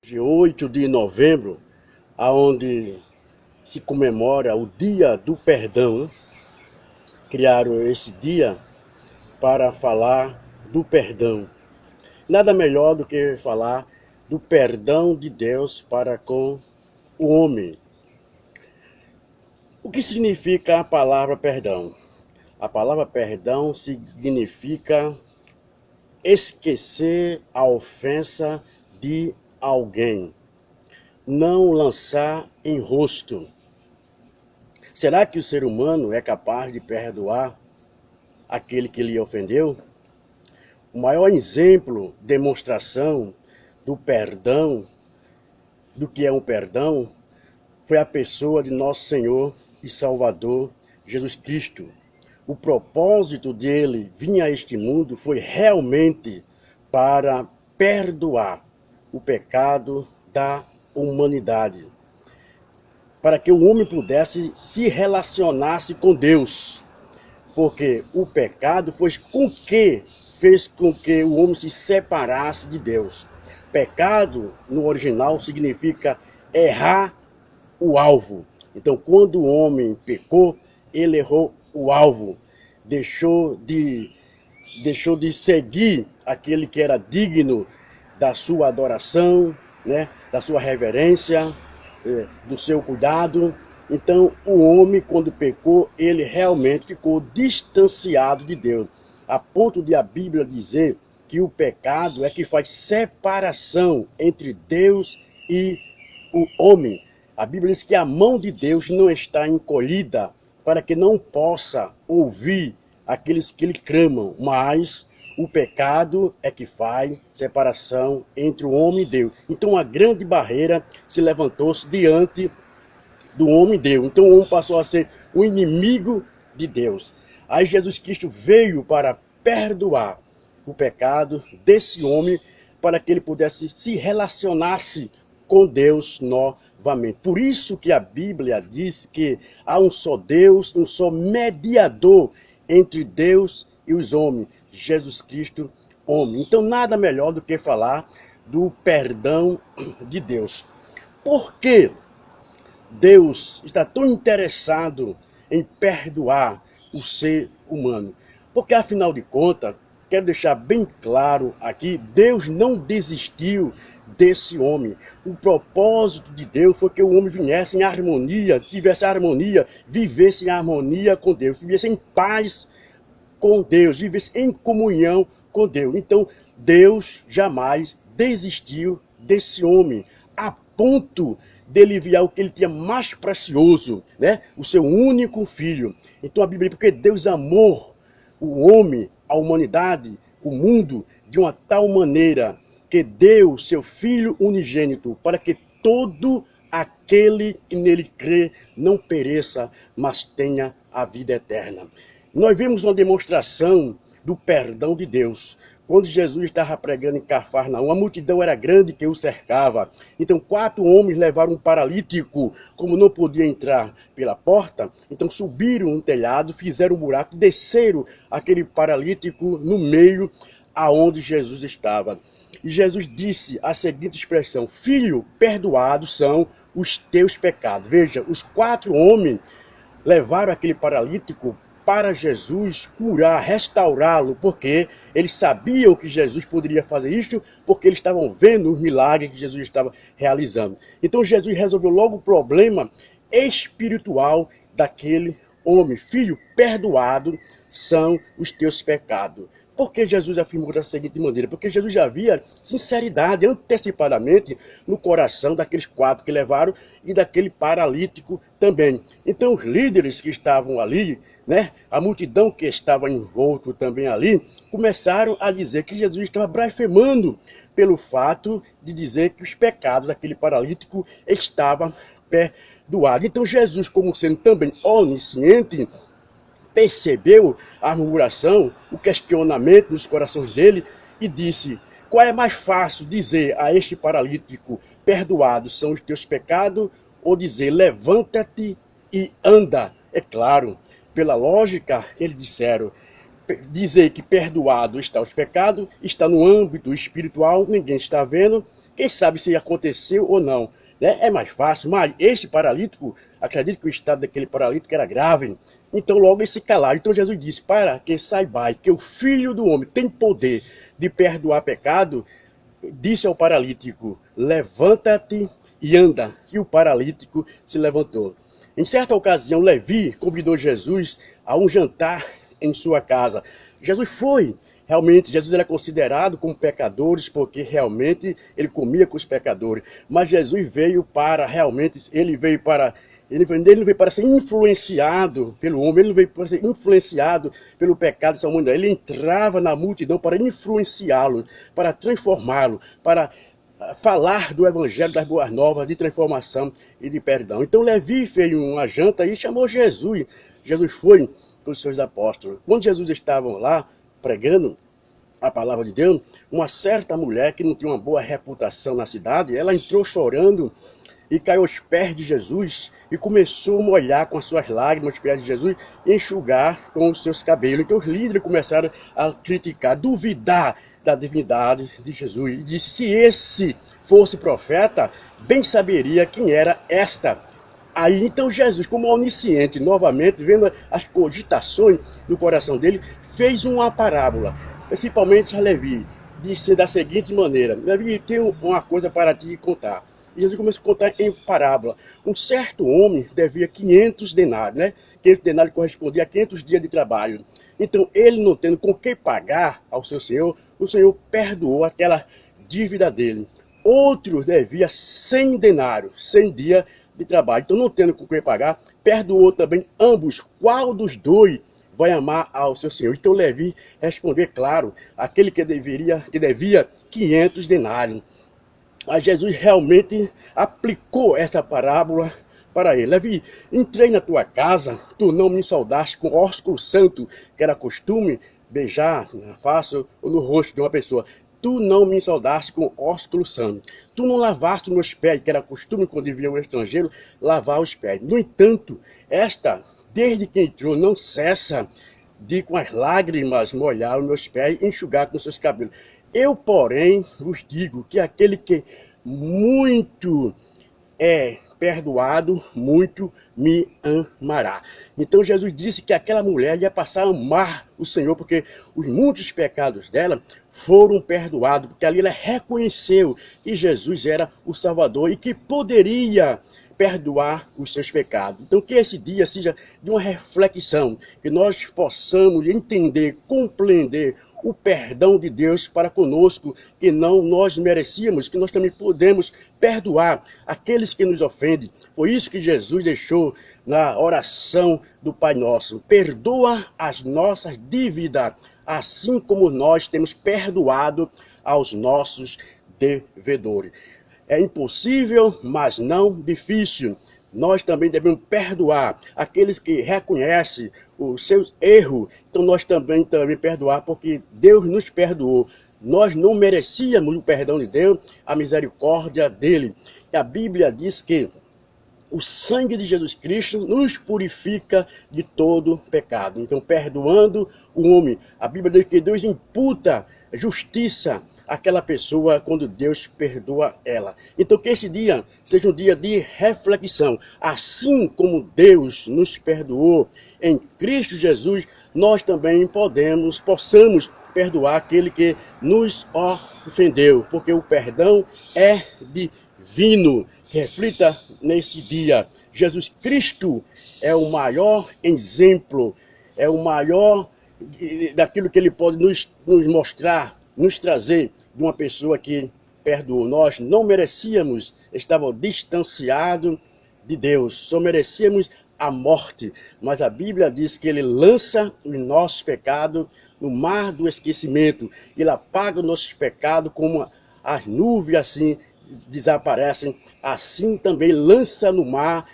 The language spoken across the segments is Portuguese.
De 8 de novembro, aonde se comemora o Dia do Perdão, né? Criaram esse dia para falar do perdão. Nada melhor do que falar do perdão de Deus para com o homem. O que significa a palavra perdão? A palavra perdão significa esquecer a ofensa de alguém, não lançar em rosto. Será que o ser humano é capaz de perdoar aquele que lhe ofendeu? O maior exemplo, demonstração do perdão, do que é um perdão, foi a pessoa de nosso Senhor e Salvador Jesus Cristo. O propósito dele vir a este mundo foi realmente para perdoar o pecado da humanidade, para que o homem pudesse se relacionar-se com Deus, porque o pecado fez com que o homem se separasse de Deus. Pecado, no original, significa errar o alvo. Então, quando o homem pecou, ele errou o alvo, deixou de seguir aquele que era digno da sua adoração, né, da sua reverência, do seu cuidado. Então, o homem, quando pecou, ele realmente ficou distanciado de Deus, a ponto de a Bíblia dizer que o pecado é que faz separação entre Deus e o homem. A Bíblia diz que a mão de Deus não está encolhida para que não possa ouvir aqueles que lhe clamam, mas o pecado é que faz separação entre o homem e Deus. Então uma grande barreira se levantou-se diante do homem e Deus. Então o homem passou a ser o inimigo de Deus. Aí Jesus Cristo veio para perdoar o pecado desse homem, para que ele pudesse se relacionar-se com Deus novamente. Por isso que a Bíblia diz que há um só Deus, um só mediador entre Deus e os homens, Jesus Cristo, homem. Então nada melhor do que falar do perdão de Deus. Por que Deus está tão interessado em perdoar o ser humano? Porque afinal de contas, quero deixar bem claro aqui, Deus não desistiu desse homem. O propósito de Deus foi que o homem viesse em harmonia, tivesse harmonia, vivesse em harmonia com Deus, vivesse em paz com Deus, vivesse em comunhão com Deus. Então, Deus jamais desistiu desse homem, a ponto dele enviar o que ele tinha mais precioso, né? O seu único filho. Então a Bíblia diz, porque Deus amou o homem, a humanidade, o mundo, de uma tal maneira que deu seu Filho unigênito, para que todo aquele que nele crê não pereça, mas tenha a vida eterna. Nós vimos uma demonstração do perdão de Deus. Quando Jesus estava pregando em Cafarnaum, a multidão era grande que o cercava. Então 4 homens levaram um paralítico, como não podia entrar pela porta, então subiram um telhado, fizeram um buraco, desceram aquele paralítico no meio aonde Jesus estava. E Jesus disse a seguinte expressão: filho, perdoados são os teus pecados. Veja, os 4 homens levaram aquele paralítico para Jesus curar, restaurá-lo, porque eles sabiam que Jesus poderia fazer isso, porque eles estavam vendo os milagres que Jesus estava realizando. Então Jesus resolveu logo o problema espiritual daquele homem. Filho, perdoado são os teus pecados. Por que Jesus afirmou da seguinte maneira? Porque Jesus já havia sinceridade antecipadamente no coração daqueles 4 que levaram e daquele paralítico também. Então os líderes que estavam ali, né, a multidão que estava envolto também ali, começaram a dizer que Jesus estava blasfemando pelo fato de dizer que os pecados daquele paralítico estavam perdoados. Então Jesus, como sendo também onisciente, percebeu a murmuração, o questionamento nos corações dele e disse: qual é mais fácil dizer a este paralítico, perdoados são os teus pecados, ou dizer, levanta-te e anda? É claro, pela lógica, eles disseram, dizer que perdoado está os pecados, está no âmbito espiritual, ninguém está vendo, Quem sabe se aconteceu ou não, né? É mais fácil, mas esse paralítico, acredito que o estado daquele paralítico era grave, então logo eles se calaram. Então Jesus disse, para que saibais que o Filho do Homem tem poder de perdoar pecado, disse ao paralítico, levanta-te e anda. E o paralítico se levantou. Em certa ocasião, Levi convidou Jesus a um jantar em sua casa. Jesus foi. Realmente, Jesus era considerado como pecadores, porque realmente ele comia com os pecadores. Mas Jesus veio para, realmente, ele não veio para ser influenciado pelo homem, ele não veio para ser influenciado pelo pecado dessa humanidade. Ele entrava na multidão para influenciá-lo, para transformá-lo, para falar do evangelho das boas novas, de transformação e de perdão. Então Levi fez uma janta e chamou Jesus. Jesus foi com os seus apóstolos. Quando Jesus estava lá pregando a palavra de Deus, uma certa mulher que não tinha uma boa reputação na cidade, ela entrou chorando e caiu aos pés de Jesus e começou a molhar com as suas lágrimas os pés de Jesus e enxugar com os seus cabelos. Então os líderes começaram a criticar, duvidar da divindade de Jesus. E disse, se esse fosse profeta, bem saberia quem era esta. Aí então Jesus, como onisciente, novamente, vendo as cogitações do coração dele, fez uma parábola, principalmente a Levi, disse da seguinte maneira, Levi, tenho uma coisa para te contar. E Jesus começou a contar em parábola. Um certo homem devia 500 denários, né? 500 denários correspondia a 500 dias de trabalho. Então, ele não tendo com que pagar ao seu senhor, o senhor perdoou aquela dívida dele. Outro devia 100 denários, 100 dias de trabalho. Então, não tendo com que pagar, perdoou também ambos. Qual dos dois vai amar ao seu senhor? Então, Levi respondeu, claro, aquele que devia 500 denários. Mas Jesus realmente aplicou essa parábola para ele. Levi, entrei na tua casa, tu não me saudaste com ósculo santo, que era costume beijar na face ou no rosto de uma pessoa. Tu não me saudaste com ósculo santo. Tu não lavaste os meus pés, que era costume quando via um estrangeiro lavar os pés. No entanto, esta, desde que entrou, não cessa de com as lágrimas molhar os meus pés e enxugar com seus cabelos. Eu, porém, vos digo que aquele que muito é perdoado, muito me amará. Então Jesus disse que aquela mulher ia passar a amar o Senhor, porque os muitos pecados dela foram perdoados, porque ali ela reconheceu que Jesus era o Salvador e que poderia perdoar os seus pecados. Então que esse dia seja de uma reflexão, que nós possamos entender, compreender o perdão de Deus para conosco, que não nós merecíamos, que nós também podemos perdoar aqueles que nos ofendem. Foi isso que Jesus deixou na oração do Pai Nosso. Perdoa as nossas dívidas, assim como nós temos perdoado aos nossos devedores. É impossível, mas não difícil. Nós também devemos perdoar aqueles que reconhecem os seus erros. Então nós também perdoar, porque Deus nos perdoou. Nós não merecíamos o perdão de Deus, a misericórdia dele. E a Bíblia diz que o sangue de Jesus Cristo nos purifica de todo pecado. Então, perdoando o homem, a Bíblia diz que Deus imputa justiça àquela pessoa quando Deus perdoa ela. Então, que esse dia seja um dia de reflexão. Assim como Deus nos perdoou em Cristo Jesus, nós também possamos perdoar aquele que nos ofendeu, porque o perdão é divino. Reflita nesse dia. Jesus Cristo é o maior exemplo, é o maior daquilo que ele pode nos mostrar, nos trazer de uma pessoa que perdoou. Nós não merecíamos, estávamos distanciados de Deus, só merecíamos a morte, mas a Bíblia diz que ele lança os nossos pecados no mar do esquecimento, ele apaga os nossos pecados como as nuvens assim desaparecem, assim também lança no mar,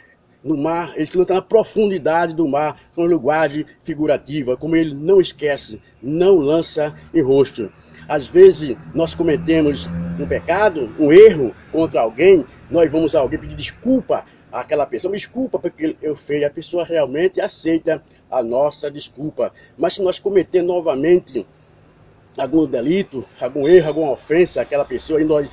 ele lança na profundidade do mar, com linguagem figurativa, como ele não esquece, não lança em rosto. Às vezes nós cometemos um pecado, um erro contra alguém, nós vamos a alguém pedir desculpa àquela pessoa, me desculpa porque eu fiz, a pessoa realmente aceita a nossa desculpa. Mas se nós cometer novamente algum delito, algum erro, alguma ofensa àquela pessoa, e nós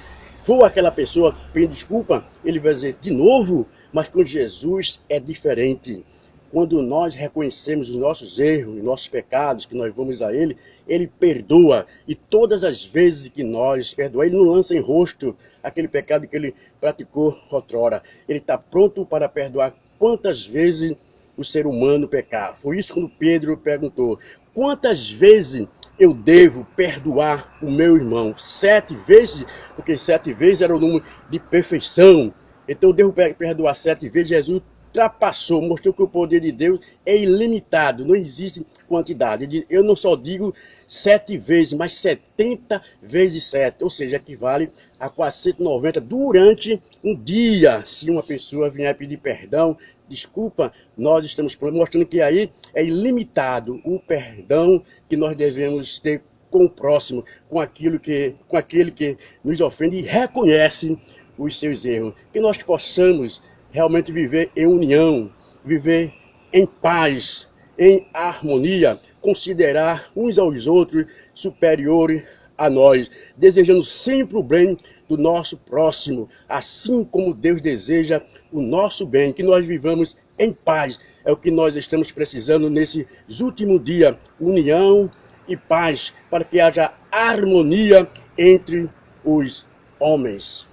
for aquela pessoa pedir desculpa, ele vai dizer de novo, mas com Jesus é diferente. Quando nós reconhecemos os nossos erros, os nossos pecados, que nós vamos a Ele, Ele perdoa. E todas as vezes que nós perdoamos, Ele não lança em rosto aquele pecado que Ele praticou outrora. Ele está pronto para perdoar quantas vezes o ser humano pecar. Foi isso quando Pedro perguntou: quantas vezes eu devo perdoar o meu irmão? 7 vezes? Porque 7 vezes era o número de perfeição. Então eu devo perdoar 7 vezes. Jesus ultrapassou, mostrou que o poder de Deus é ilimitado, não existe quantidade. Eu não só digo 7 vezes, mas 70 vezes 7, ou seja, equivale a 490 durante um dia. Se uma pessoa vier pedir perdão, desculpa, nós estamos mostrando que aí é ilimitado o perdão que nós devemos ter com o próximo, com aquele que nos ofende e reconhece os seus erros. Que nós possamos realmente viver em união, viver em paz, em harmonia, considerar uns aos outros superiores a nós, desejando sempre o bem do nosso próximo, assim como Deus deseja o nosso bem, que nós vivamos em paz. É o que nós estamos precisando nesses últimos dias, união e paz, para que haja harmonia entre os homens.